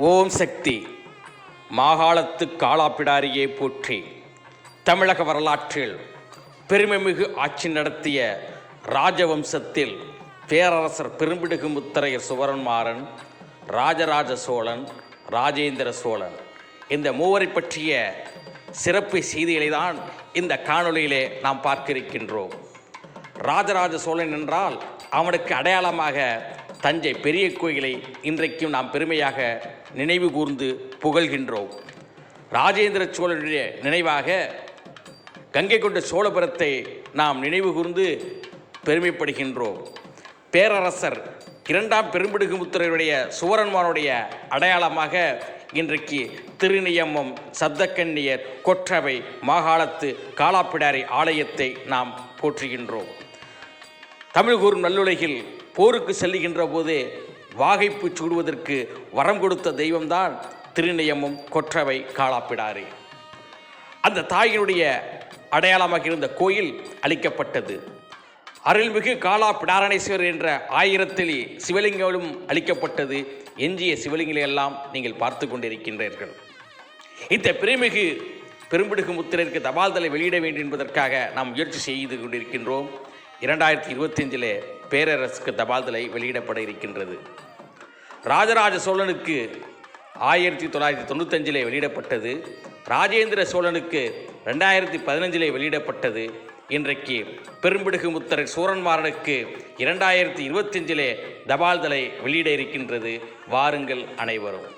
ஓம் சக்தி. மாகாளத்து காலாப்பிடாரியை போற்றி. தமிழக வரலாற்றில் பெருமைமிகு ஆட்சி நடத்திய ராஜவம்சத்தில் பேரரசர் பெரும்பிடுகு முத்தரையர் சுவரன்மாறன், ராஜராஜ சோழன், ராஜேந்திர சோழன், இந்த மூவரை பற்றிய சிறப்பு செய்திகளை தான் இந்த காணொளியிலே நாம் பார்க்க இருக்கின்றோம். ராஜராஜ சோழன் என்றால் அவனுக்கு அடையாளமாக தஞ்சை பெரிய கோயிலை இன்றைக்கும் நாம் பெருமையாக நினைவு கூர்ந்து புகழ்கின்றோம். ராஜேந்திர சோழனுடைய நினைவாக கங்கை கொண்ட சோழபுரத்தை நாம் நினைவு கூர்ந்து பெருமைப்படுகின்றோம். பேரரசர் இரண்டாம் பெரும்பிடுகு முத்தரையருடைய சுவரன்மானுடைய அடையாளமாக இன்றைக்கு திருநியமம், சப்தக்கன்னியர், கொற்றவை, மாகாளத்து காலாப்பிடாரி ஆலயத்தை நாம் போற்றுகின்றோம். தமிழ் கூறும் நல்லுலகில் போருக்கு செல்லுகின்ற போது வாகைப்பு சூடுவதற்கு வரம் கொடுத்த தெய்வம்தான் திருநியமம், கொற்றவை, காலாப்பிடாரி. அந்த தாயினுடைய அடையாளமாக இருந்த கோயில் அழிக்கப்பட்டது. அருள்மிகு காலாப்பிடாரணேஸ்வரர் என்ற 1000 சிவலிங்கங்களும் அளிக்கப்பட்டது. எஞ்சிய சிவலிங்கங்களை எல்லாம் நீங்கள் பார்த்து கொண்டிருக்கின்றீர்கள். இந்த பெருமிகு பெரும்பிடுகு முத்திரையருக்கு தபால் தலை வெளியிட வேண்டும் என்பதற்காக நாம் முயற்சி செய்து கொண்டிருக்கின்றோம். 2025 பேரரசுக்கு தபால் தலை வெளியிடப்பட இருக்கின்றது. ராஜராஜ சோழனுக்கு 1995 வெளியிடப்பட்டது. ராஜேந்திர சோழனுக்கு 2015 வெளியிடப்பட்டது. இன்றைக்கு பெரும்பிடுகு முத்தரையர் சூரன்மாறனுக்கு 2025 தபால் தலை வெளியிட இருக்கின்றது. வாருங்கள் அனைவரும்.